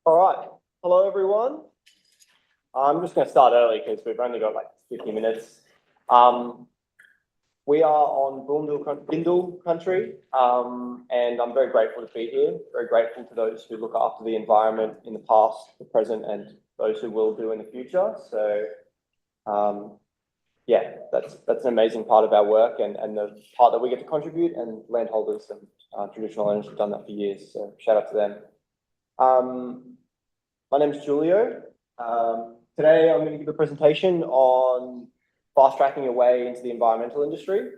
All right. Hello, everyone. I'm just going to start early because we've only got like 50 minutes. We are on Bindal country, and I'm very grateful to be here. Very grateful to those who look after the environment in the past, the present, and those who will do in the future. So, yeah, that's an amazing part of our work and the part that we get to contribute, and landholders and traditional owners have done that for years. So shout out to them. My name is Julio. Today I'm going to give a presentation on fast-tracking your way into the environmental industry,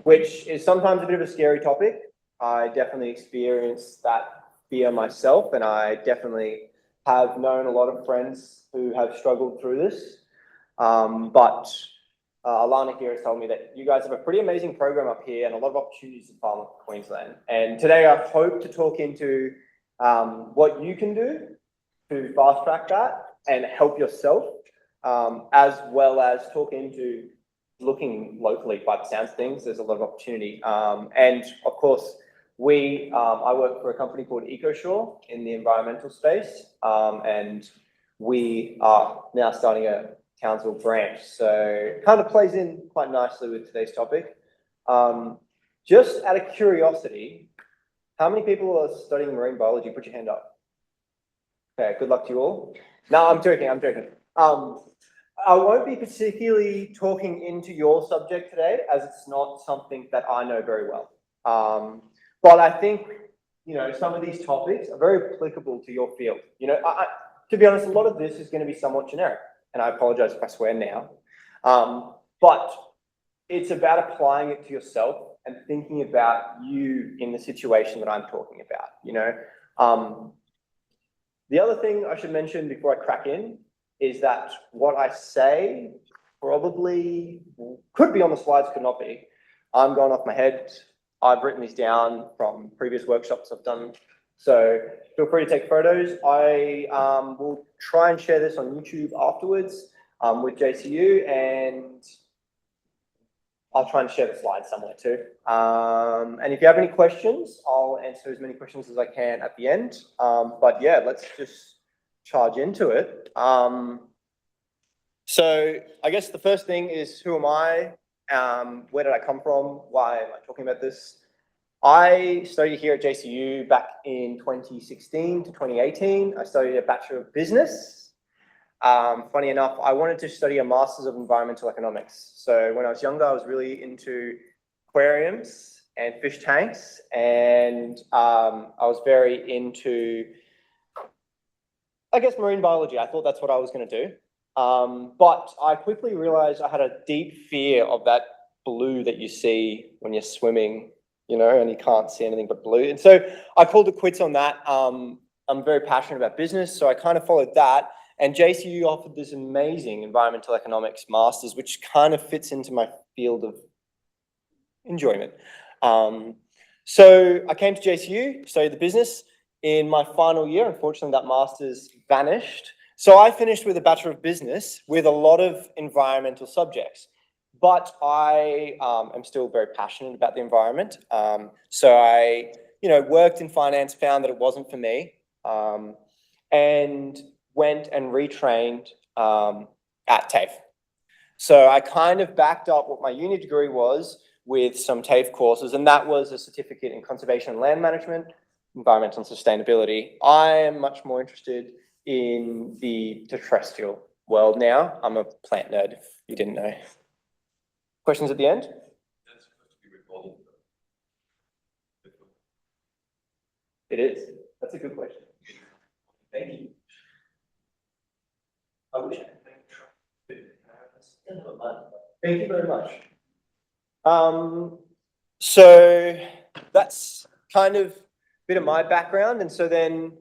which is sometimes a bit of a scary topic. I definitely experienced that fear myself, and I definitely have known a lot of friends who have struggled through this. But Alana here has told me that you guys have a pretty amazing program up here and a lot of opportunities in North Queensland. And today I hope to talk into what you can do to fast track that and help yourself, as well as talk into looking locally. By the sounds of things, there's a lot of opportunity. And of course, I work for a company called EcoShore in the environmental space, and we are now starting a Townsville branch. So it kind of plays in quite nicely with today's topic. Just out of curiosity, how many people are studying marine biology? Put your hand up. Okay, good luck to you all. No, I'm joking. I won't be particularly talking into your subject today, as it's not something that I know very well. But I think, some of these topics are very applicable to your field. To be honest, a lot of this is going to be somewhat generic, and I apologize if I swear now. But it's about applying it to yourself and thinking about you in the situation that I'm talking about, The other thing I should mention before I crack in is that what I say probably could be on the slides, could not be. I'm going off my head. I've written these down from previous workshops I've done. So feel free to take photos. I will try and share this on YouTube afterwards with JCU, and I'll try and share the slides somewhere too. And if you have any questions, I'll answer as many questions as I can at the end. But yeah, let's just charge into it. So I guess the first thing is, who am I? Where did I come from? Why am I talking about this? I studied here at JCU back in 2016 to 2018. I studied a Bachelor of Business. Funny enough, I wanted to study a Master's of Environmental Economics. So when I was younger, I was really into aquariums and fish tanks, and I was very into, I guess, marine biology. I thought that's what I was going to do. But I quickly realized I had a deep fear of that blue that you see when you're swimming, and you can't see anything but blue. And so I called it quits on that. I'm very passionate about business, so I kind of followed that. And JCU offered this amazing environmental economics masters, which kind of fits into my field of enjoyment. So I came to JCU, studied the business. In my final year, unfortunately, that master's vanished. So I finished with a Bachelor of Business with a lot of environmental subjects. But I am still very passionate about the environment. So I, worked in finance, found that it wasn't for me, and went and retrained at TAFE. So I kind of backed up what my uni degree was with some TAFE courses, and that was a certificate in conservation and land management, environmental and sustainability. I am much more interested in the terrestrial world now. I'm a plant nerd, if you didn't know. Questions at the end? That's supposed to be recorded. It is. That's a good question. Thank you. I wish I could make a try. Thank you very much. So that's kind of a bit of my background. And so then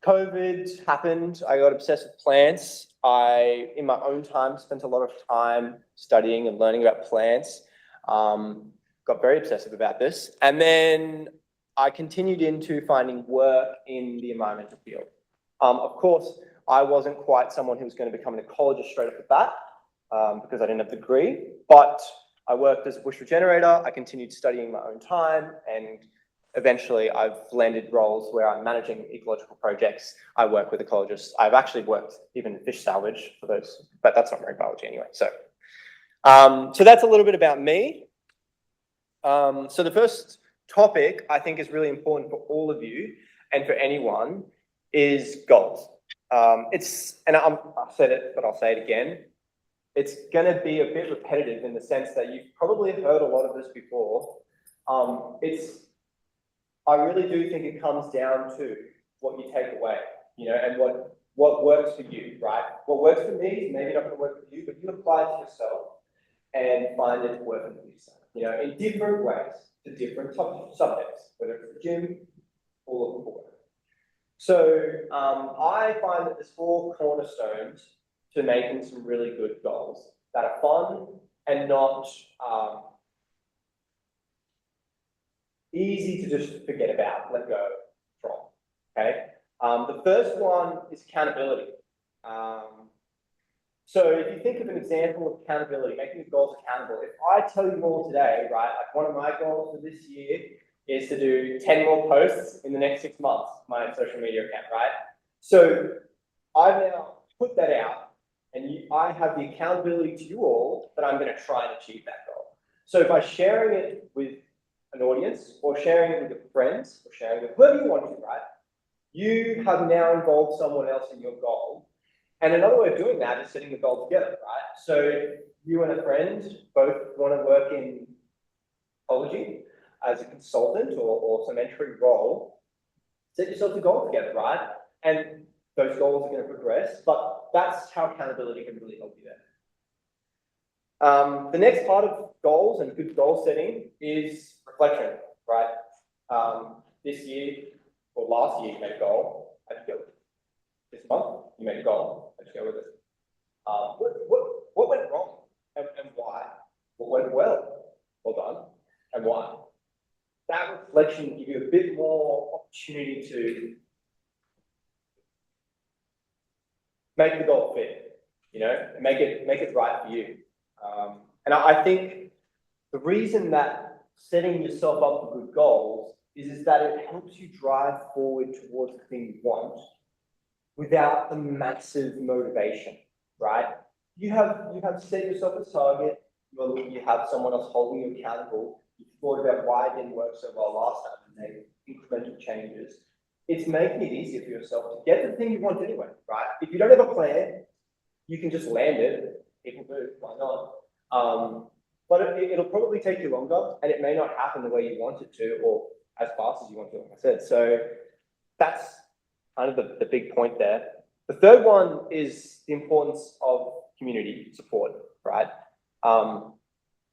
COVID happened. I got obsessed with plants. I, in my own time, spent a lot of time studying and learning about plants. Got very obsessive about this. And then I continued into finding work in the environmental field. Of course, I wasn't quite someone who was going to become an ecologist straight off the bat, because I didn't have the degree, but I worked as a bush regenerator. I continued studying my own time and eventually I've landed roles where I'm managing ecological projects. I work with ecologists. I've actually worked even fish salvage for those, but that's not marine biology anyway. So that's a little bit about me. So the first topic I think is really important for all of you and for anyone is goals. I've said it, but I'll say it again. It's going to be a bit repetitive in the sense that you've probably heard a lot of this before. I really do think it comes down to what you take away, and what works for you, right? What works for me is maybe not going to work for you, but you apply it to yourself and find it working for yourself, in different ways to different subjects, whether it's the gym or looking for work. So I find that there's 4 cornerstones to making some really good goals that are fun and not easy to just forget about, let go from, okay? The first one is accountability. So if you think of an example of accountability, making your goals accountable, if I tell you all today, right, like one of my goals for this year is to do 10 more posts in the next 6 months, my social media account, right? So I've now put that out and I have the accountability to you all that I'm going to try and achieve that goal. So by sharing it with an audience or sharing it with your friends or sharing it with whoever you want to, right, you have now involved someone else in your goal. And another way of doing that is setting the goal together, right? So you and a friend both want to work in ecology as a consultant or some entry role, set yourself a goal together, right? And those goals are going to progress, but that's how accountability can really help you there. The next part of goals and good goal setting is reflection, right? This year or last year you made a goal, how'd you go with it? This month you made a goal, how'd you go with it? What went wrong and why? What went well? Well done, and why? That reflection will give you a bit more opportunity to make the goal fit, and make it right for you. And I think the reason that setting yourself up for good goals is that it helps you drive forward towards the thing you want without the massive motivation, right? You have set yourself a target, you have someone else holding you accountable, you've thought about why it didn't work so well last time and made incremental changes. It's making it easier for yourself to get the thing you want anyway, right? If you don't have a plan, you can just land it. People do, why not? But it'll probably take you longer and it may not happen the way you want it to or as fast as you want to, like I said. So that's kind of the big point there. The third one is the importance of community support, right?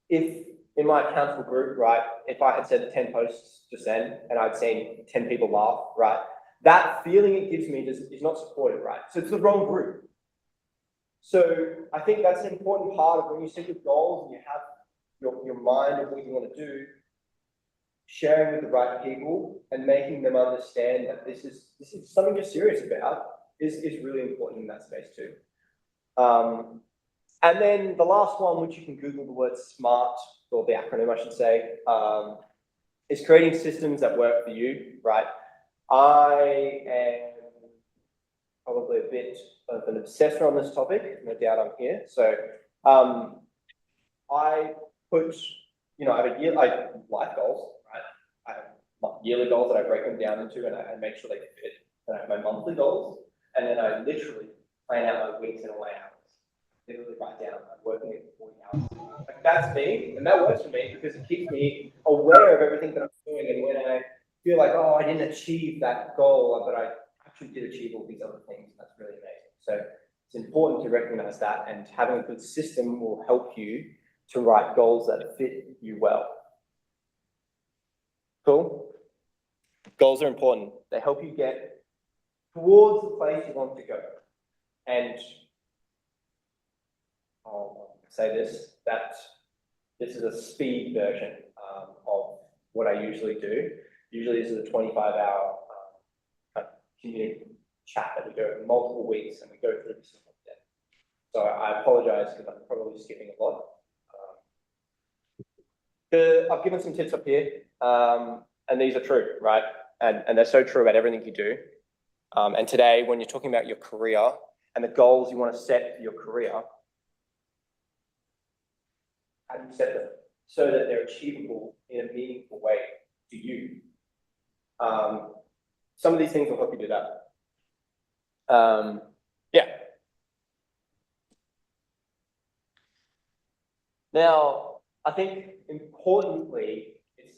If in my accountable group, right, if I had said 10 posts just then and I'd seen 10 people laugh, right, that feeling it gives me is not supported, right? So it's the wrong group. So I think that's an important part of when you set your goals and you have your mind of what you want to do, sharing with the right people and making them understand that this is something you're serious about is really important in that space too. And then the last one, which you can Google the word SMART, or the acronym I should say, is creating systems that work for you, right? I am probably a bit of an obsessor on this topic, no doubt I'm here. So I put, I have a year, life goals, right? I have yearly goals that I break them down into and I make sure they fit. Then I have my monthly goals, and then I literally plan out my weeks in all my hours. Literally write down, I'm working at 40 hours. Like that's me, and that works for me because it keeps me aware of everything that I'm doing. And when I feel like, oh, I didn't achieve that goal, but I actually did achieve all these other things, that's really amazing. So it's important to recognize that, and having a good system will help you to write goals that fit you well. Cool? Goals are important. They help you get towards the place you want to go. And I'll say this, that this is a speed version of what I usually do. Usually this is a 25-hour community chat that we go over multiple weeks and we go through this in depth. So I apologize because I'm probably skipping a lot. I've given some tips up here, And these are true, right? And they're so true about everything you do. And today, when you're talking about your career and the goals you want to set for your career, how do you set them so that they're achievable in a meaningful way to you? Some of these things will help you do that. Yeah. Now, I think importantly, it's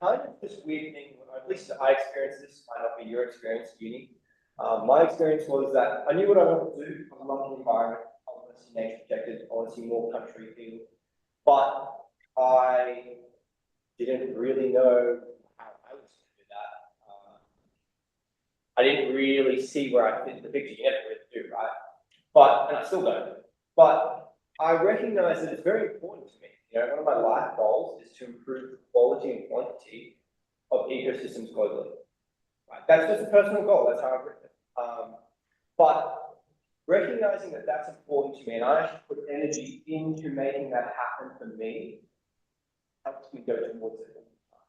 kind of this weird thing, at least I experienced this, might not be your experience at uni. My experience was that I knew what I wanted to do. I love the environment. I want to see nature protected. I want to see more country feel. But I didn't really know how I was going to do that. I didn't really see where I fit in the picture. You never really do, right? And I still don't. But I recognize that it's very important to me. You know, one of my life goals is to improve the quality and quantity of ecosystems globally. Right? That's just a personal goal. That's how I've written it. But recognizing that that's important to me, and I actually put energy into making that happen for me, helps me go towards it all the time.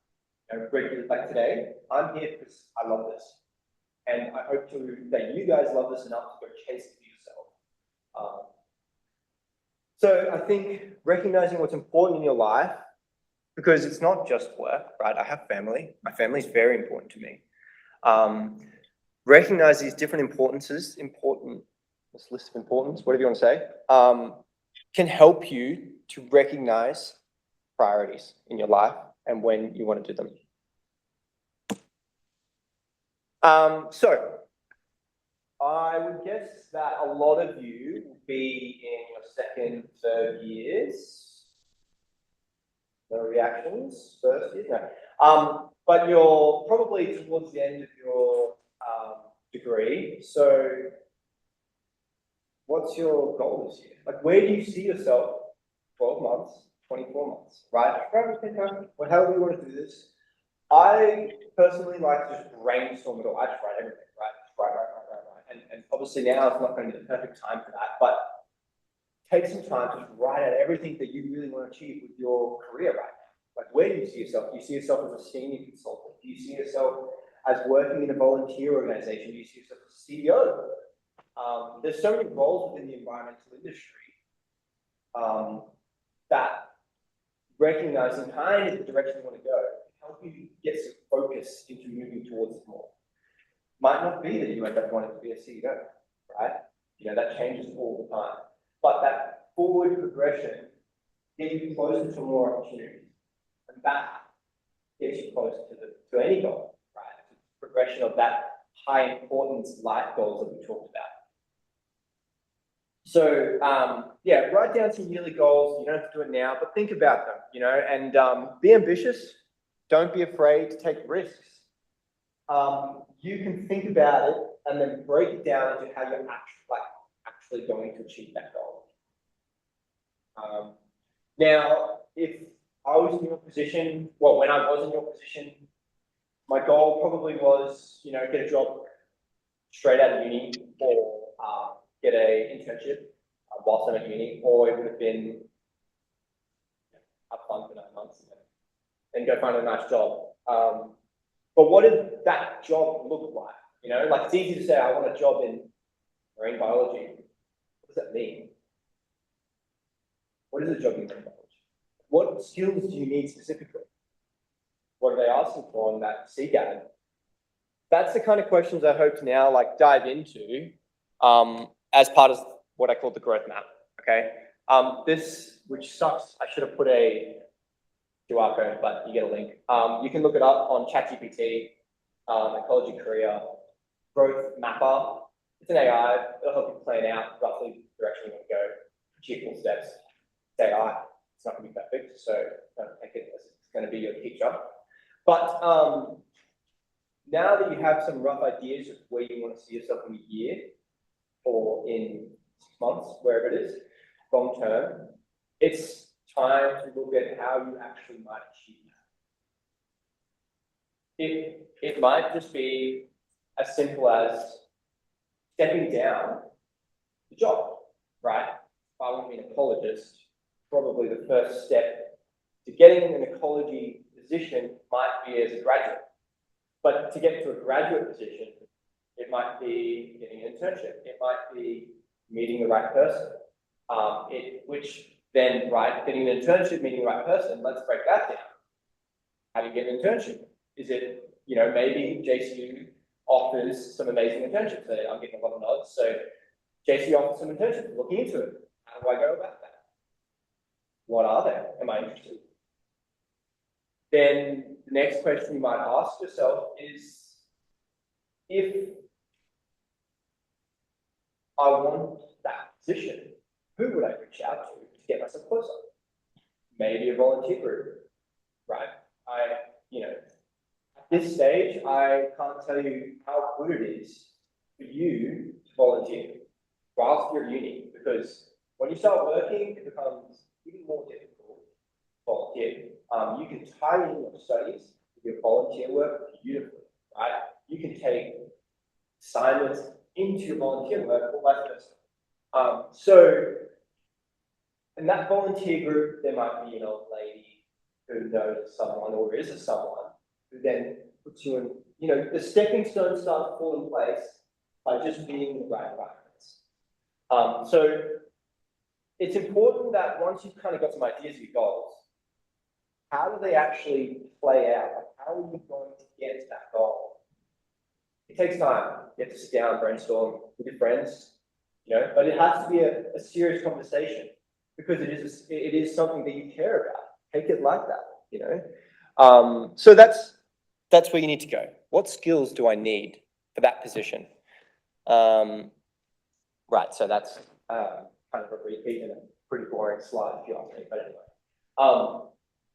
You know, regularly, like today, I'm here because I love this, and I hope that you guys love this enough to go chase it for yourself. So I think recognizing what's important in your life, because it's not just work, right? I have family. My family is very important to me. Recognize these different importances, this list of importance, whatever you want to say, can help you to recognize priorities in your life and when you want to do them. So I would guess that a lot of you will be in your second, third years. No reactions, first year, no. But you're probably towards the end of your degree. So what's your goal this year? Like, where do you see yourself 12 months, 24 months, right? Well, however you want to do this. I personally like to just brainstorm it all. I just write everything, right? Just write. And obviously now it's not going to be the perfect time for that, but take some time to write out everything that you really want to achieve with your career right now. Like, where do you see yourself? Do you see yourself as a senior consultant? Do you see yourself as working in a volunteer organization? Do you see yourself as a CEO? There's so many roles within the environmental industry that recognizing kind of the direction you want to go help you get some focus into moving towards it more. Might not be that you end up wanting to be a CEO, right? You know, that changes all the time. But that forward progression gets you closer to more opportunities. And that gets you closer to any goal, right? It's a progression of that high importance life goals that we talked about. So, yeah, write down some yearly goals. You don't have to do it now, but think about them, you know, and be ambitious. Don't be afraid to take risks. You can think about it and then break it down into how you're actually going to achieve that goal. Now, if I was in your position, well, when I was in your position, my goal probably was, you know, get a job straight out of uni or get an internship whilst I'm at uni, or it would have been have fun for 9 months and then go find a nice job. But what did that job look like? You know, like, it's easy to say I want a job in marine biology. What does that mean? What is a job in marine biology? What skills do you need specifically? What are they asking for on that CGAD? That's the kind of questions I hope to now dive into as part of what I call the growth map. Okay, this, which sucks, I should have put a QR code, but you get a link. You can look it up on ChatGPT, Ecology Career Growth Mapper. It's an AI. It'll help you plan out roughly the direction you want to go, achievable steps. It's AI. It's not going to be perfect, so don't take it as it's going to be your teacher. But now that you have some rough ideas of where you want to see yourself in a year or in 6 months, wherever it is, long term, it's time to look at how you actually might achieve that. It might just be as simple as stepping down the job, right? If I want to be an ecologist, probably the first step to getting an ecology position might be as a graduate. But to get to a graduate position, it might be getting an internship. It might be meeting the right person. Getting an internship, meeting the right person, let's break that down. How do you get an internship? Is it, maybe JCU offers some amazing internships. I'm getting a lot of nods. So JCU offers some internships, looking into it. How do I go about that? What are they? Am I interested? Then the next question you might ask yourself is, if I want that position, who would I reach out to get myself closer? Maybe a volunteer group, right? At this stage, I can't tell you how good it is for you to volunteer whilst you're at uni, because when you start working, it becomes even more difficult to volunteer. You can tie in your studies with your volunteer work beautifully, right? You can take assignments into your volunteer work or vice versa. In that volunteer group, there might be an old lady who knows someone or is a someone who then puts you in, the stepping stones start to fall in place by just being in the right environments. So it's important that once you've kind of got some ideas of your goals, how do they actually play out? How are you going to get to that goal? It takes time. You have to sit down, brainstorm with your friends, but it has to be a serious conversation, because it is something that you care about. Take it like that, So that's where you need to go. What skills do I need for that position? Right, so that's kind of a repeat and a pretty boring slide if you ask me, but anyway.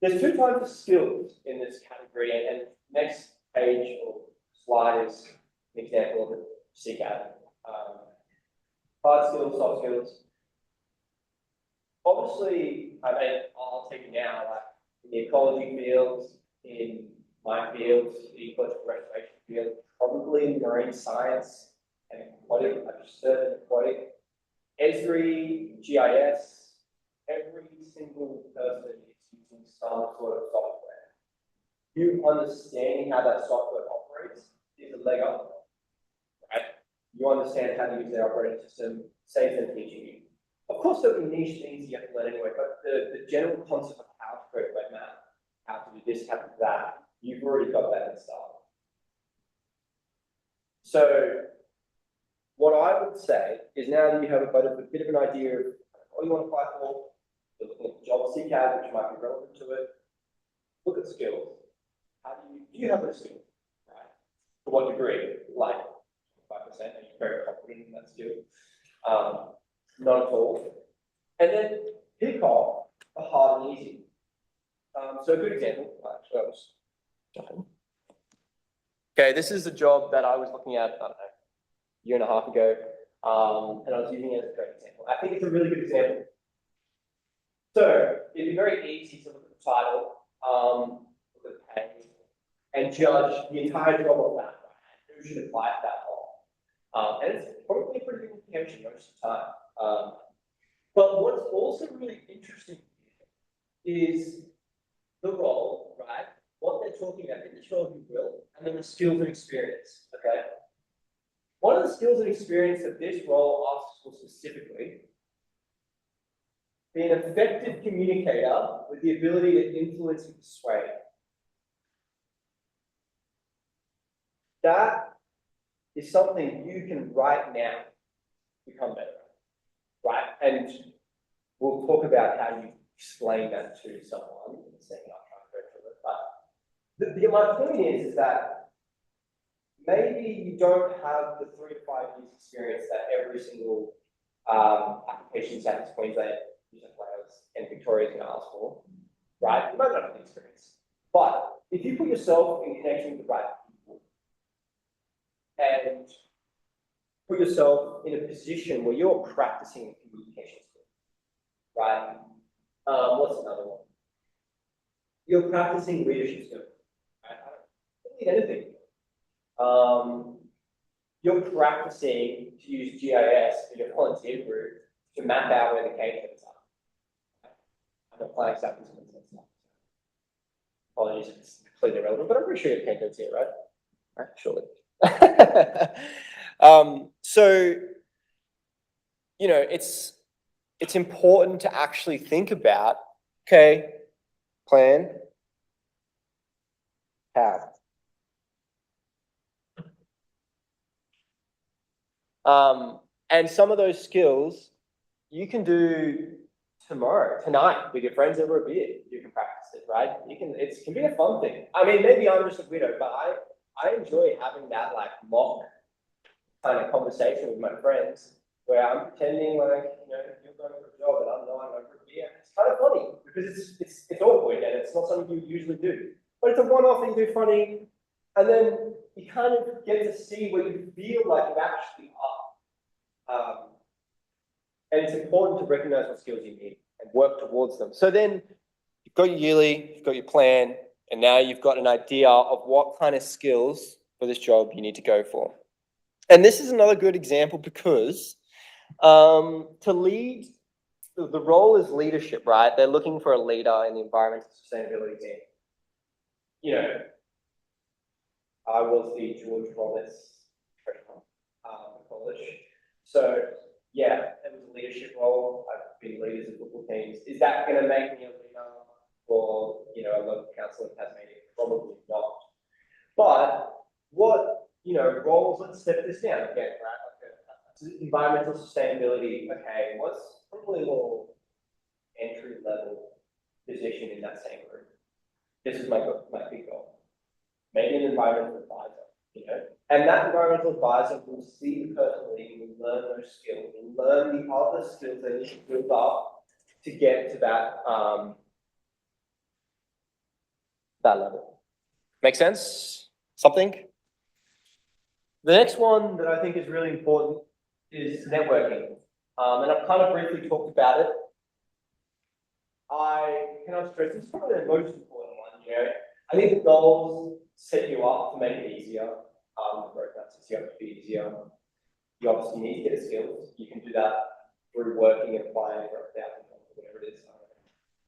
There's two types of skills in this category, and next page or slide is an example of it. CCAD. Hard skills, soft skills. Obviously, I'll take it now, like in the ecology fields, in my fields, the ecological restoration field, probably in marine science and aquatic, certain aquatic, Esri, GIS, every single person is using some sort of software. You understanding how that software operates is a leg up, right? You understand how to use their operating system, saves them teaching you. Of course, there will be niche things you have to learn anyway, but the general concept of how to create web map, how to do this, how to do that, you've already got that in start. So what I would say is, now that you have a bit of an idea of what you want to apply for, you're looking at the job CCAD, which might be relevant to it, look at skills. Do you have those skills? Right? To what degree? Like 5%, and you're very confident in that skill. Not at all. And then pick off the hard and easy. So a good example, actually, okay, this is the job that I was looking at, I don't know, a year and a half ago, and I was using it as a great example. I think it's a really good example. So it'd be very easy to look at the title, look at the page, and judge the entire job of that, right? Who should apply at that role. And it's probably a pretty good indication most of the time. But what's also really interesting is the role, right? What they're talking about in this role, if you will, and then the skills and experience, okay? One of the skills and experience that this role asks for specifically, be an effective communicator with the ability to influence and persuade. That is something you can right now become better at, right? And we'll talk about how you explain that to someone in a second. I'll try to go through it. But my point is that maybe you don't have the 3 to 5 years experience that every single application in South Queensland, New South Wales, and Victoria is going to ask for, right? You might not have the experience. But if you put yourself in connection with the right people and put yourself in a position where you're practicing communication skills, right? What's another one? You're practicing leadership skills, right? I don't need anything. You're practicing to use GIS in your volunteer group to map out where the cave pits are. Right? I'm applying stuff to stuff. apologies if it's completely irrelevant, but I'm pretty sure you have cane toads here, right? Right, surely. So, you know, it's important to actually think about, okay, plan, how. And some of those skills you can do tomorrow, tonight, with your friends over a beer. You can practice it, right? It can be a fun thing. I mean, maybe I'm just a weirdo, but I enjoy having that like mock kind of conversation with my friends where I'm pretending like, you know, you're going for a job and I'm not going for a beer. It's kind of funny because it's awkward and it's not something you usually do. But it's a one-off thing, do funny, and then you kind of get to see what you feel like you actually are. And it's important to recognize what skills you need and work towards them. So then you've got your yearly, you've got your plan, and now you've got an idea of what kind of skills for this job you need to go for. And this is another good example because to lead, the role is leadership, right? They're looking for a leader in the environmental sustainability team. You know, I was the George Roberts treasurer at college. So yeah, it was a leadership role. I've been leaders of football teams. Is that going to make me a leader for, you know, a local council in Tasmania? Probably not. But what, you know, roles, let's step this down again, right? Like environmental sustainability, okay, what's probably a more entry level position in that same group? This is my big goal. Maybe an environmental advisor, you know? And that environmental advisor will see the person leading, will learn those skills, will learn the other skills they need to build up to get to that, that level. Make sense? Something? The next one that I think is really important is networking. And I've kind of briefly talked about it. I cannot stress, this is probably the most important one, you know? I think the goals set you up to make it easier. The roadmap sets you up to be easier. You obviously need to get skills. You can do that through working and applying for $1,000 or whatever it is.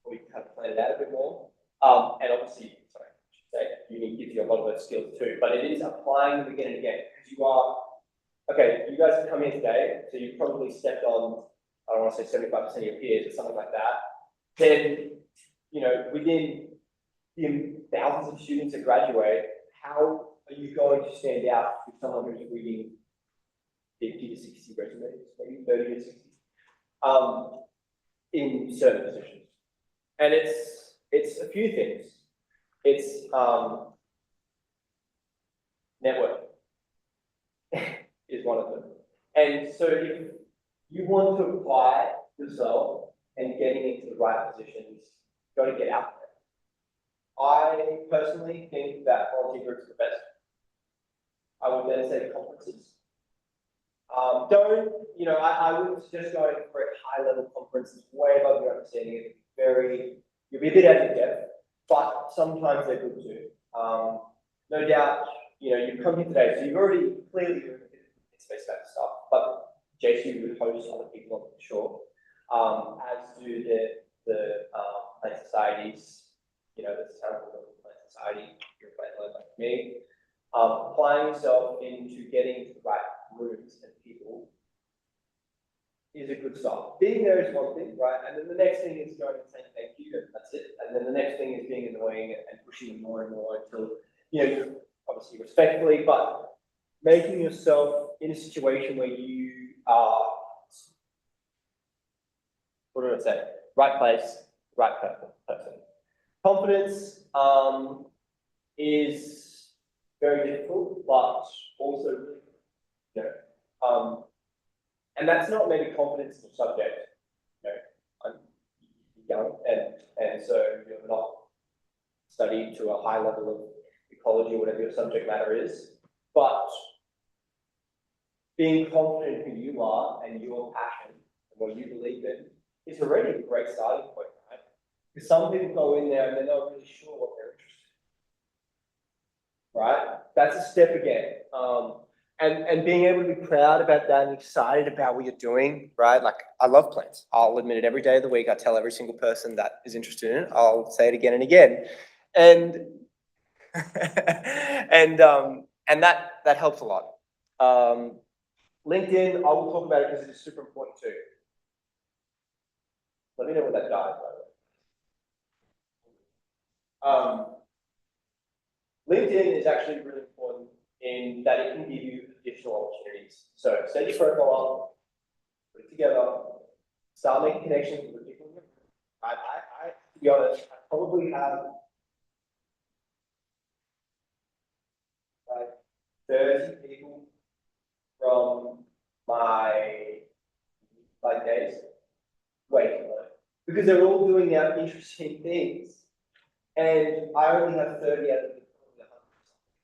Or you can kind of plan it out a bit more. And obviously, sorry, I should say, uni gives you a lot of those skills too, but it is applying them again and again because you are, okay, you guys have come here today, so you've probably stepped on, I don't want to say 75% of your peers or something like that. Then, you know, within the thousands of students that graduate, how are you going to stand out with someone who's reading 50 to 60 resumes, maybe 30 to 60, in certain positions? And it's a few things. It's network is one of them. And so if you want to apply yourself and getting into the right positions, you've got to get out there. I personally think that volunteer groups are the best. I would then say conferences. Don't, you know, I wouldn't suggest going for a high level conference. It's way above your understanding. It's you'll be a bit out of depth, but sometimes they're good too. No doubt, you know, you've come here today, so you've already clearly doing a bit of space back stuff, but JCU would host other people, I'm sure, as do the plant societies. You know, there's a town called the Plant Society, you're a plant learner like me. Applying yourself into getting into the right rooms and people is a good start. Being there is one thing, right? And then the next thing is going and saying thank you, and that's it. And then the next thing is being annoying and pushing them more and more until, you know, obviously respectfully, but making yourself in a situation where you are, what do I say? Right place, right person. Confidence is very difficult, but also really, you know, and that's not maybe confidence in the subject. You know, I'm young, and so you're not studied to a high level of ecology or whatever your subject matter is, but being confident in who you are and your passion and what you believe in is already a great starting point, right? Because some people go in there and they're not really sure what they're interested in, right? That's a step again. And being able to be proud about that and excited about what you're doing, right? Like, I love plants. I'll admit it every day of the week. I tell every single person that is interested in it. I'll say it again and again. And and that helps a lot. LinkedIn, I will talk about it because it is super important too. Let me know when that dies, by the way. LinkedIn is actually really important in that it can give you additional opportunities. So set your profile up, put it together, start making connections with people. To be honest, I probably have like 30 people from my days waiting on it because they're all doing their interesting things, and I only have 30 out of the 100,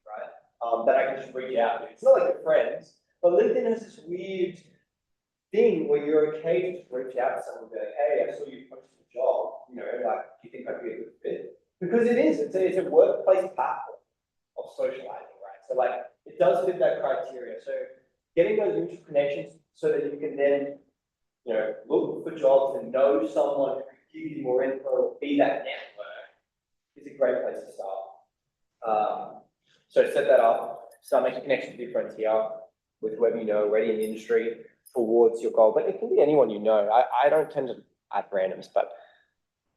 right? That I can just reach out to. It's not like they're friends, but LinkedIn has this weird thing where you're okay to just reach out to someone and be like, hey, I saw you posted a job, like, do you think I'd be a good fit? Because it is, it's a workplace platform of socializing, right? So like, it does fit that criteria. So getting those mutual connections so that you can then, look for jobs and know someone who can give you more info or be that network is a great place to start. So set that up, start making connections with your friends here, with whoever you know already in the industry towards your goal. But it can be anyone you know. I don't tend to add randoms, but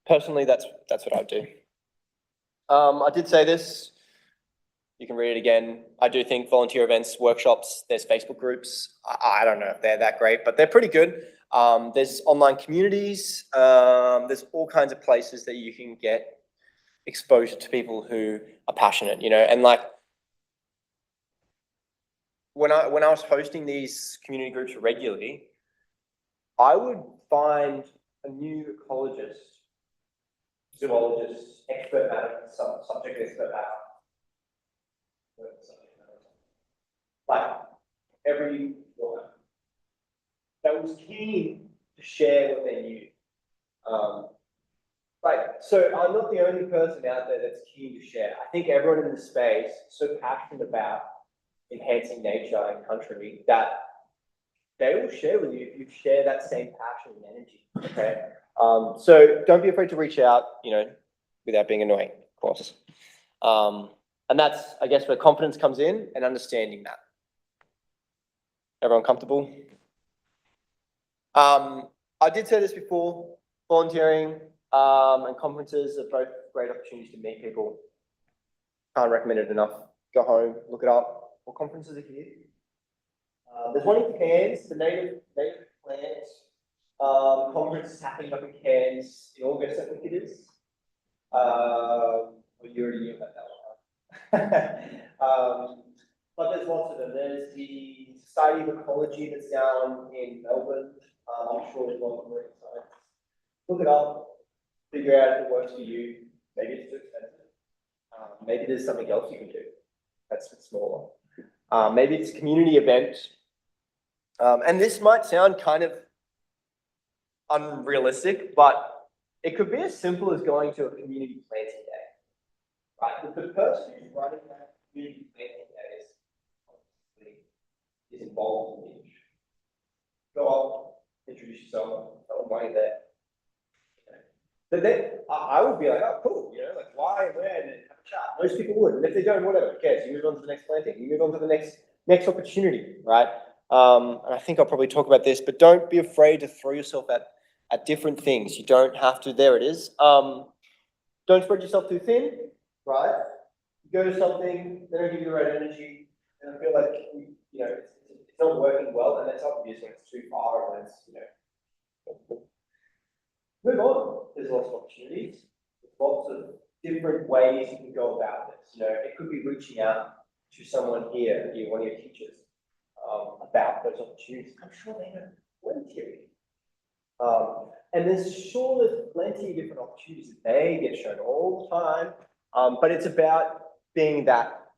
personally, that's what I do. I did say this. You can read it again. I do think volunteer events, workshops, there's Facebook groups. I don't know if they're that great, but they're pretty good. There's online communities. There's all kinds of places that you can get exposure to people who are passionate, and like when I was hosting these community groups regularly, I would find a new ecologist, zoologist, expert matter, subject expert matter, like every one that was keen to share what they knew. So I'm not the only person out there that's keen to share. I think everyone in the space is so passionate about enhancing nature and country that they will share with you if you share that same passion and energy. Okay. So don't be afraid to reach out, without being annoying, of course. And that's, I guess, where confidence comes in and understanding that. Everyone comfortable? I did say this before, volunteering and conferences are both great opportunities to meet people. Can't recommend it enough. Go home, look it up. What conferences are here? There's one in Cairns, the native plant conference is happening up in Cairns in August, I think it is. Well, you already knew about that one. But there's lots of them. There's the Society of Ecology that's down in Melbourne. I'm sure there's lots of more insights. Look it up, figure out if it works for you. Maybe it's too expensive. Maybe there's something else you can do that's smaller. Maybe it's a community event. And this might sound kind of unrealistic, but it could be as simple as going to a community planting day, right? If the person who's running that community planting day is involved in the issue. Go up, introduce yourself, tell them why you're there. But then I would be like, oh, cool, like why, when, and have a chat. Most people would, and if they don't, whatever, who cares? You move on to the next planting, you move on to the next opportunity, right? And I think I'll probably talk about this, but don't be afraid to throw yourself at different things. You don't have to. There it is. Don't spread yourself too thin, right? You go to something, they don't give you the right energy, and I feel like it's not working well, and that's obvious when it's too far, and it's move on. There's lots of opportunities. There's lots of different ways you can go about this. It could be reaching out to someone here, one of your teachers, about those opportunities. I'm sure they know plenty of it. And there's plenty of different opportunities that they get shown all the time. But it's about being that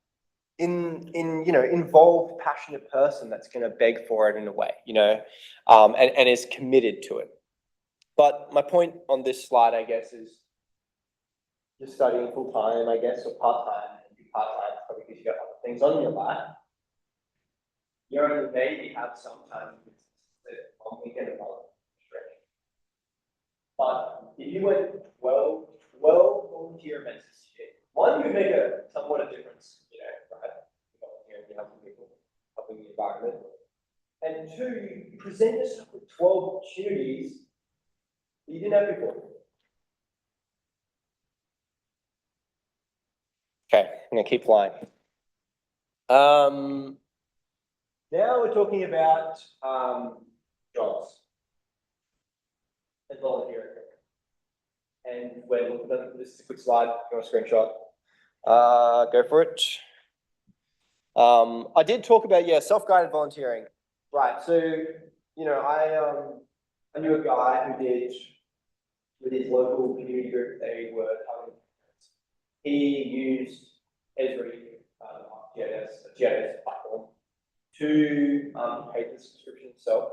involved, passionate person that's going to beg for it in a way, and is committed to it. But my point on this slide, I guess, is you're studying full time, I guess, or part time. And you part time probably because you got other things on your life. You only maybe have some time on weekend and holiday stretch. But if you went 12 volunteer events this year, one, you make a somewhat a difference, right? You're helping people, helping the environment. And two, you present yourself with 12 opportunities that you didn't have before. Okay, I'm gonna keep flying. Now we're talking about jobs and volunteering. And we're looking at this is a quick slide. If you want a screenshot, go for it. I did talk about self-guided volunteering, right? So I knew a guy who did with his local community group. They were having, he used Esri, GIS platform to pay the subscription itself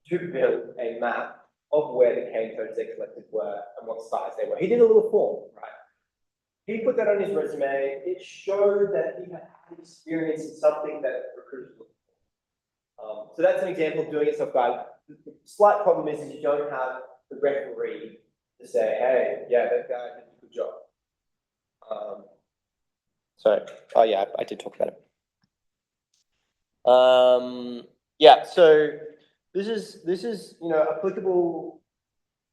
to build a map of where the cane toads they collected were and what size they were. He did a little form, right? He put that on his resume. It showed that he had experience in something that recruiters look for. So that's an example of doing it self-guided. The slight problem is you don't have the referee to say, hey, yeah, that guy did a good job. I did talk about it. So this is applicable.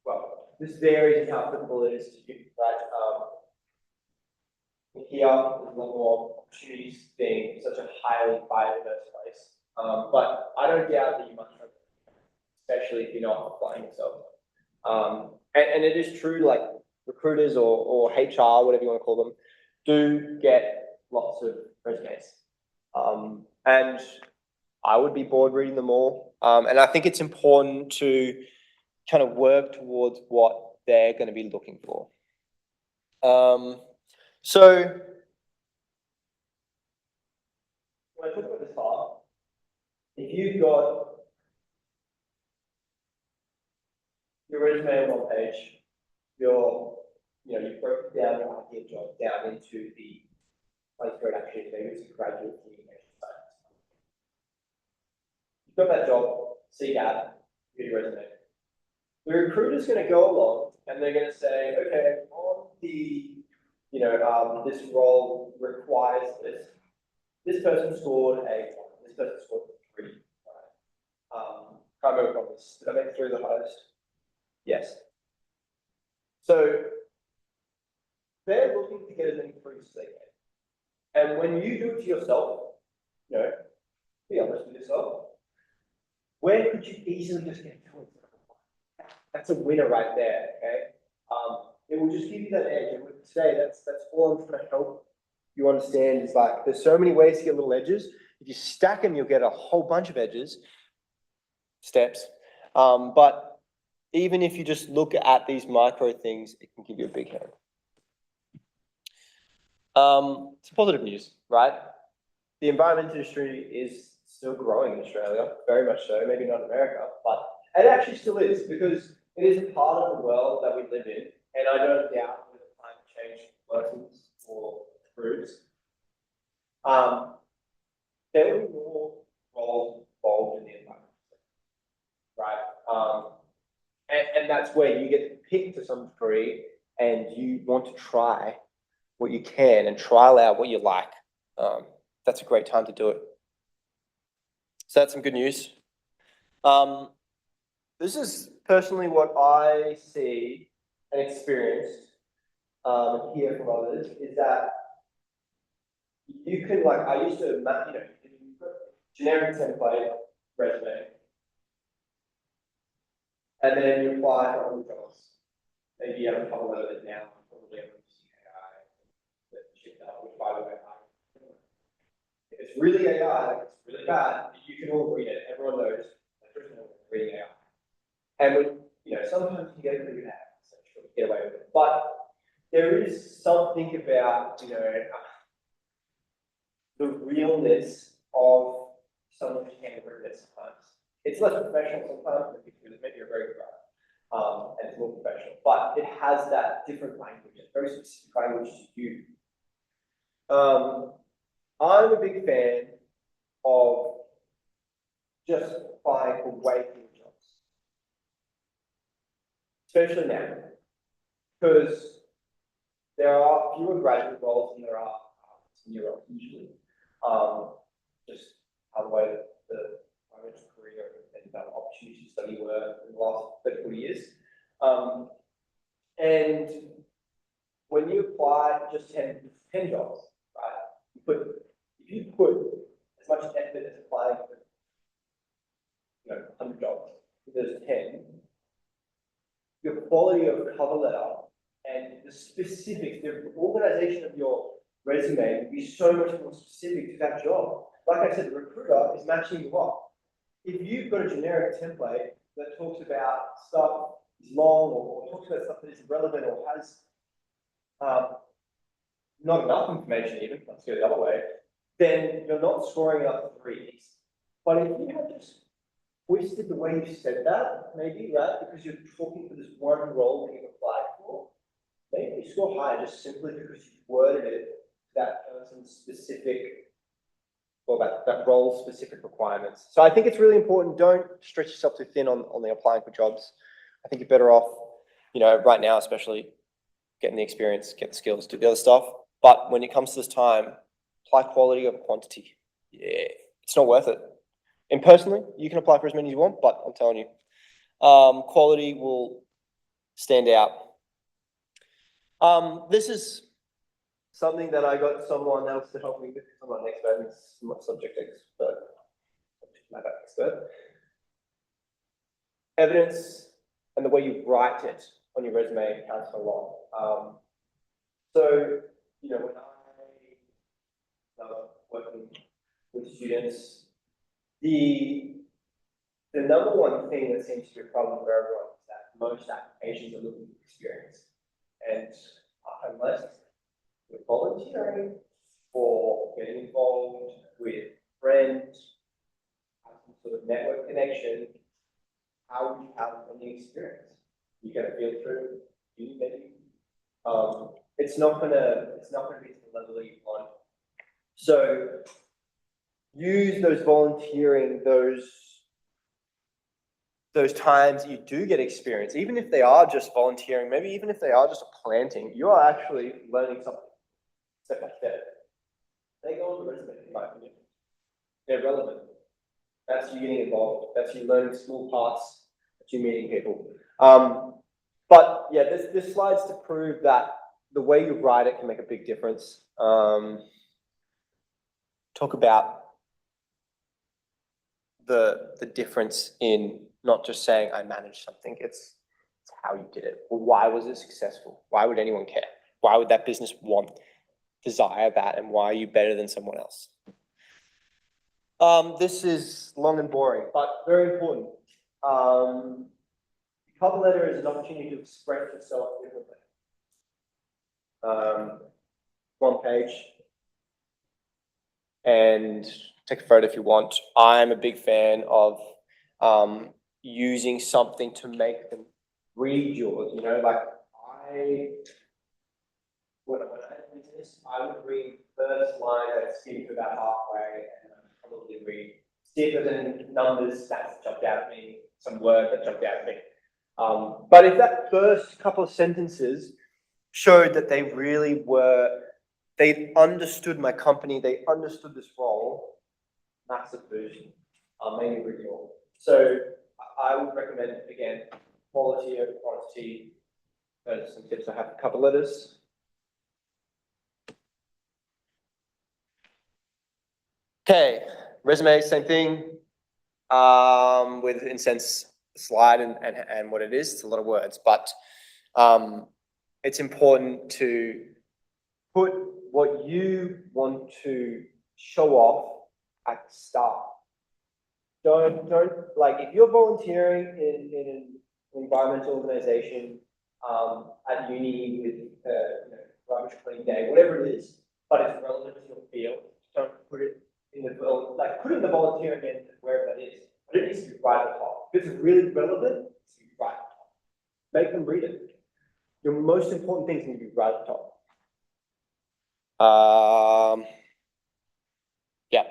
Well, this varies in how applicable it is to you, right? Here, there's a lot more opportunities being such a highly biodiverse place. But I don't doubt that you must, especially if you're not applying yourself. And it is true, like recruiters or HR, whatever you want to call them, do get lots of resumes. And I would be bored reading them all. And I think it's important to kind of work towards what they're going to be looking for. So when I talk about this part, if you've got your resume on one page, you've broken down your ideal job down into the place where it actually is, maybe it's a graduate communication science. You've got that job, CGAD, your resume. The recruiter's going to go along and they're going to say, okay, on the, this role requires this. This person scored a 1, this person scored a 3. Right? Can't remember from this. Did I make 3 the highest? Yes. So they're looking to get as many 3s as they can. And when you do it to yourself, be honest with yourself, where could you easily just get 2? That's a winner right there, okay? It will just give you that edge. And today, that's all I'm trying to help you understand is like, there's so many ways to get little edges. If you stack them, you'll get a whole bunch of edges, steps. But even if you just look at these micro things, it can give you a big hand. It's positive news, right? The environment industry is still growing in Australia, very much so, maybe not in America, but it actually still is because it is a part of the world that we live in, and I don't doubt with climate change worsens or improves, there will be more roles involved in the environment, right? And that's where you get to pick to some degree, and you want to try what you can and trial out what you like. That's a great time to do it. So that's some good news. This is personally what I see and experienced and hear from others is that you can, like, I used to, generic template resume, and then you apply for all the jobs. Maybe you have a couple of it now, probably have AI that shipped out, which by the way, if it's really AI, like it's really bad, you can all read it. Everyone knows there's no reading AI. And when, sometimes you get pretty good at it, so you get away with it. But there is something about, the realness of someone's handwritten it sometimes. It's less professional sometimes, maybe you're very good at it, and it's more professional. But it has that different language, a very specific language to you. I'm a big fan of just applying for way fewer jobs, especially now, because there are fewer graduate roles than there are senior roles usually. Just how the way the private career and opportunity to study were in the last 30, 40 years. And when you apply just 10 jobs, right? If you put as much effort as applying for 100 jobs, if there's 10, your quality of cover letter and the specifics, the organization of your resume will be so much more specific to that job. Like I said, the recruiter is matching you up. If you've got a generic template that talks about stuff is long or talks about stuff that is relevant or has not enough information even, let's go the other way, then you're not scoring up threes. But if you had just twisted the way you said that, maybe, right, because you're talking for this one role that you've applied for, maybe you score higher just simply because you worded it to that person's specific, or that role's specific requirements. So I think it's really important, don't stretch yourself too thin on the applying for jobs. I think you're better off, right now especially, getting the experience, get the skills, do the other stuff. But when it comes to this time, apply quality over quantity. Yeah, it's not worth it. And personally, you can apply for as many as you want, but I'm telling you, quality will stand out. This is something that I got someone else to help me with. I'm not an expert, I'm not subject expert, subject matter expert. Evidence and the way you write it on your resume counts a lot. So, when I was working with students, the number one thing that seems to be a problem for everyone is that most applications are looking for experience. And unless you're volunteering or getting involved with friends, have some sort of network connection, how would you have any experience? You get a field trip, uni maybe. It's not gonna be to the level that you want. So use those volunteering, those times you do get experience, even if they are just volunteering, maybe even if they are just a planting, you are actually learning something step by step. They go on the resume, in my opinion. They're relevant. That's you getting involved. That's you learning small parts. That's you meeting people. But yeah, this slide's to prove that the way you write it can make a big difference. Talk about the difference in not just saying I managed something, it's how you did it. Well, why was it successful? Why would anyone care? Why would that business desire that, and why are you better than someone else? This is long and boring, but very important. Cover letter is an opportunity to express yourself differently. One page, and take a photo if you want. I'm a big fan of using something to make them read yours. When I had business, I would read first line that skip to about halfway, and probably read snippets and numbers that jumped out at me, some word that jumped out at me. But if that first couple of sentences showed that they understood my company, they understood this role, massive boost, maybe renewal. So I would recommend, again, quality over quantity. Those are some tips I have for cover letters. Okay, resume, same thing. With in sense slide and what it is, it's a lot of words, but it's important to put what you want to show off at the start. Don't like, if you're volunteering in an environmental organization at uni with rubbish cleaning day, whatever it is, but it's relevant to your field, don't put it in the put it in the volunteering end wherever that is. But it needs to be right at the top. If it's really relevant, it needs to be right at the top. Make them read it. Your most important things need to be right at the top. Yeah.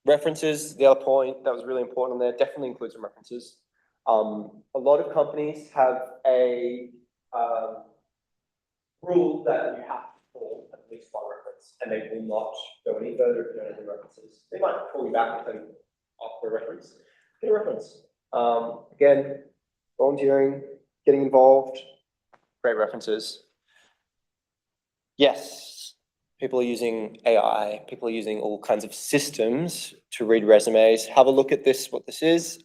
References, the other point that was really important there, definitely include some references. A lot of companies have a rule that you have to call at least one reference, and they will not go any further if you don't have any references. They might call you back and tell you after a reference. Get a reference. Again, volunteering, getting involved, great references. Yes, people are using AI, people are using all kinds of systems to read resumes. Have a look at this, what this is.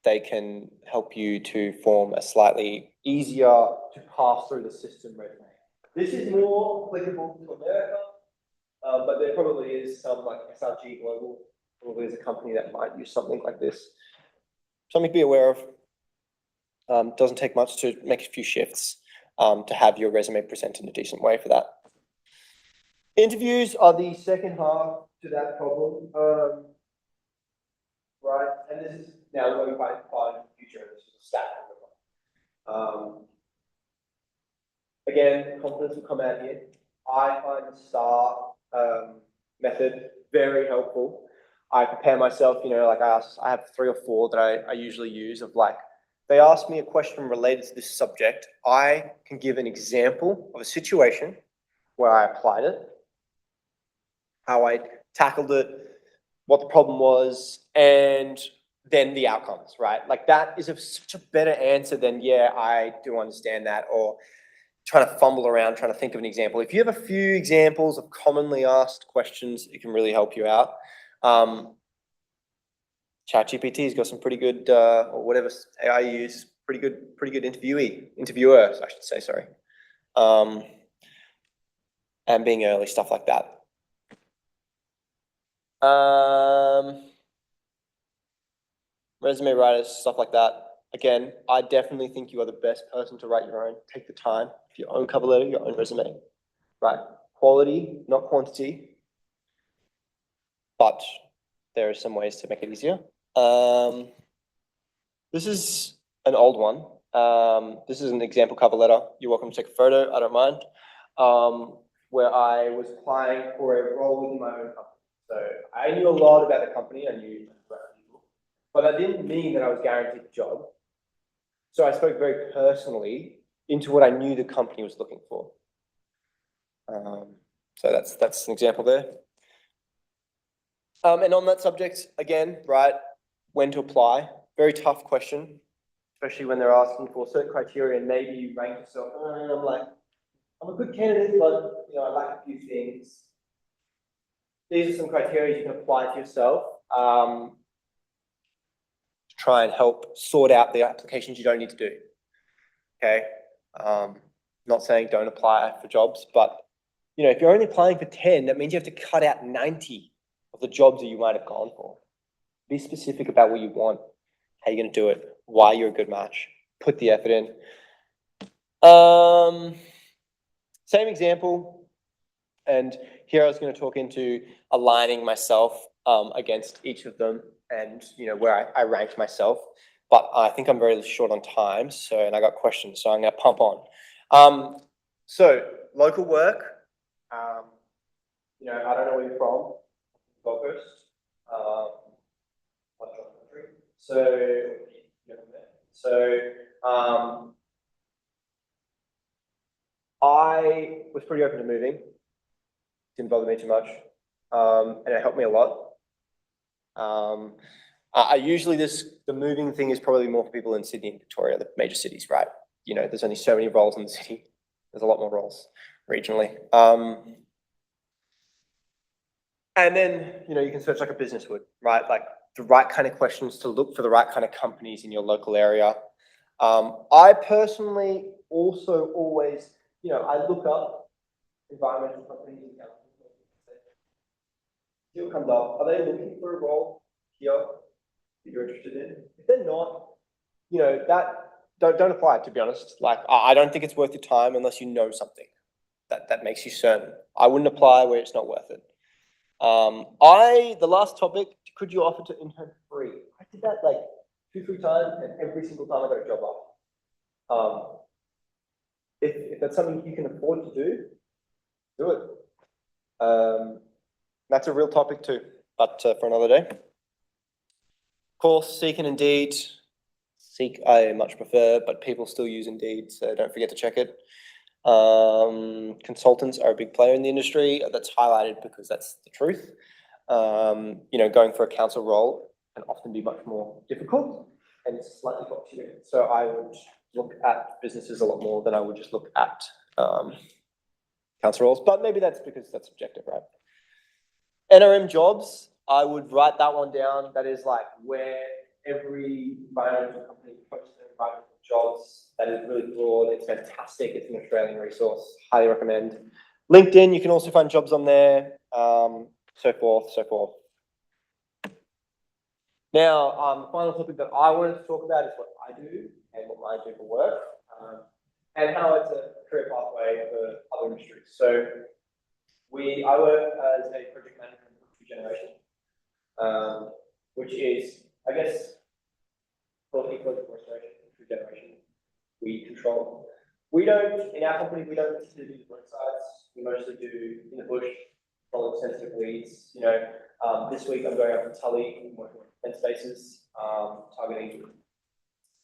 They can help you to form a slightly easier to pass through the system resume. This is more applicable to America, but there probably is some like SRG Global, probably is a company that might use something like this. Something to be aware of. Doesn't take much to make a few shifts to have your resume presented in a decent way for that. Interviews are the second half to that problem. Right, and this is now going quite far in the future. This is a stat. Again, confidence will come out here. I find the STAR method very helpful. I prepare myself, you know, like I have 3 or 4 that I usually use of like, they ask me a question related to this subject. I can give an example of a situation where I applied it, how I tackled it, what the problem was, and then the outcomes, right? Like that is such a better answer than, yeah, I do understand that, or trying to fumble around, trying to think of an example. If you have a few examples of commonly asked questions, it can really help you out. ChatGPT's got some pretty good, or whatever AI you use, pretty good interviewers, I should say, sorry. And being early, stuff like that. Resume writers, stuff like that. Again, I definitely think you are the best person to write your own. Take the time, your own cover letter, your own resume, right? Quality, not quantity, but there are some ways to make it easier. This is an old one. This is an example cover letter. You're welcome to take a photo, I don't mind. Where I was applying for a role within my own company. So I knew a lot about the company, I knew about people, but that didn't mean that I was guaranteed a job. So I spoke very personally into what I knew the company was looking for. So that's an example there. And on that subject, again, right, when to apply, very tough question, especially when they're asking for certain criteria and maybe you rank yourself, and I'm like, I'm a good candidate, but you know, I lack a few things. These are some criteria you can apply to yourself to try and help sort out the applications you don't need to do. Okay, not saying don't apply for jobs, but you know, if you're only applying for 10, that means you have to cut out 90 of the jobs that you might have gone for. Be specific about what you want, how you're going to do it, why you're a good match. Put the effort in. Same example, and here I was going to talk into aligning myself against each of them, and you know where I ranked myself. But I think I'm very short on time, so and I got questions, so I'm going to pump on. So local work. You know, I don't know where you're from. Gold Coast. I was pretty open to moving. Didn't bother me too much, and it helped me a lot. I usually the moving thing is probably more for people in Sydney and Victoria, the major cities, right? You know, there's only so many roles in the city. There's a lot more roles regionally. And then, you know, you can search like a business would, right? Like the right kind of questions to look for the right kind of companies in your local area. I personally also always, you know, I look up environmental companies and see what comes up. Are they looking for a role here that you're interested in? If they're not, you know, don't apply, to be honest. Like, I don't think it's worth your time unless you know something that makes you certain. I wouldn't apply where it's not worth it. The last topic, could you offer to intern free? I did that like 2-3 times, and every single time I got a job offer. If that's something you can afford to do it. That's a real topic too, but for another day. Of course, Seek and Indeed. Seek I much prefer, but people still use Indeed, so don't forget to check it. Consultants are a big player in the industry. That's highlighted because that's the truth. Going for a council role can often be much more difficult and it's slightly complicated. So I would look at businesses a lot more than I would just look at council roles, but maybe that's because that's subjective, right? NRM jobs, I would write that one down. That is like where every environmental company posts their environmental jobs. That is really broad. It's fantastic. It's an Australian resource. Highly recommend. LinkedIn, you can also find jobs on there. So forth, so forth. Now, the final topic that I wanted to talk about is what I do and what I do for work, and how it's a career pathway for other industries. So I work as a project manager in regeneration, which is, I guess, called ecological restoration, regeneration. We control. In our company, we don't necessarily do the work sites. We mostly do in the bush, following sensitive weeds. This week I'm going up to Tully, working on fence spaces, targeting a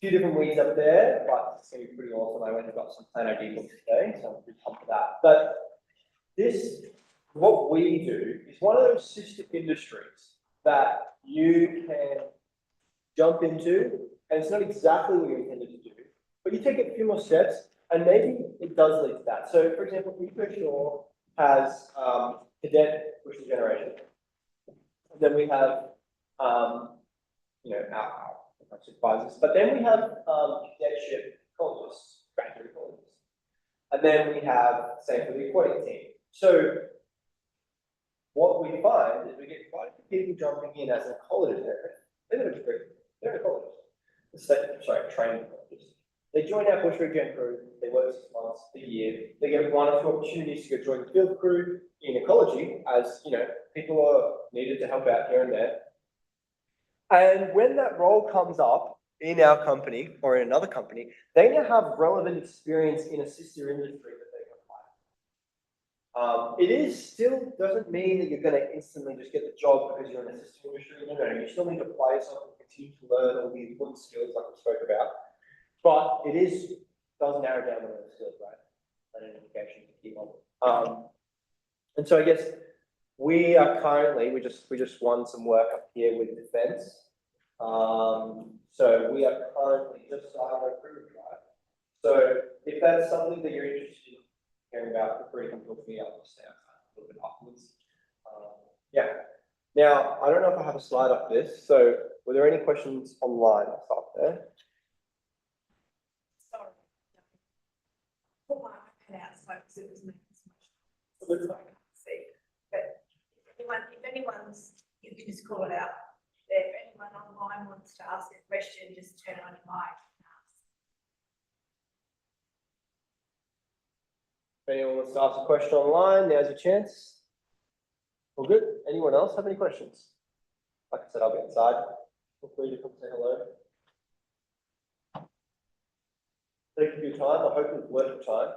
few different weeds up there, but it's going to be pretty awesome. I went and got some plant ID books today, so I'm pretty pumped for that. But what we do is one of those sister industries that you can jump into, and it's not exactly what you intended to do, but you take a few more steps, and maybe it does lead to that. So, for example, EcoShore has cadet bush regeneration. And then we have, our supervisors, but then we have cadetship ecologists, graduate ecologists. And then we have, say, for the aquatic team. So what we find is we get quite a few people jumping in as an ecologist. They're an ecologist. Trained ecologists. They join our bush regen crew, they work 6 months, a year, they get 1 or 2 opportunities to go join the field crew in ecology, as people are needed to help out here and there. And when that role comes up in our company or in another company, they now have relevant experience in a sister industry that they can apply. It still doesn't mean that you're going to instantly just get the job because you're in a sister industry. No, you still need to apply yourself and continue to learn all the important skills like we spoke about. But it does narrow down one of those skills, right? An indication to keep on. And so I guess we are currently, we just won some work up here with defence. So we are currently just starting our recruitment drive. So if that's something that you're interested in hearing about, feel free to come talk to me. I'll stay outside a little bit afterwards. Yeah. Now, I don't know if I have a slide up this. So were there any questions online? I'll start there. Sorry. Put my iPad out so it was making so much. So I can't see. But if anyone's, you can just call it out. If anyone online wants to ask a question, just turn on your mic and ask. If anyone wants to ask a question online, now's your chance. All good? Anyone else have any questions? Like I said, I'll be outside. Feel free to come say hello. Thank you for your time. I hope it was worth your time.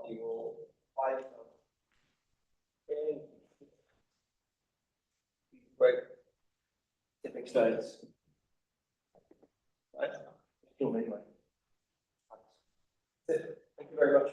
You will find great stepping stones. Right? Anyway. That's it. Thank you very much.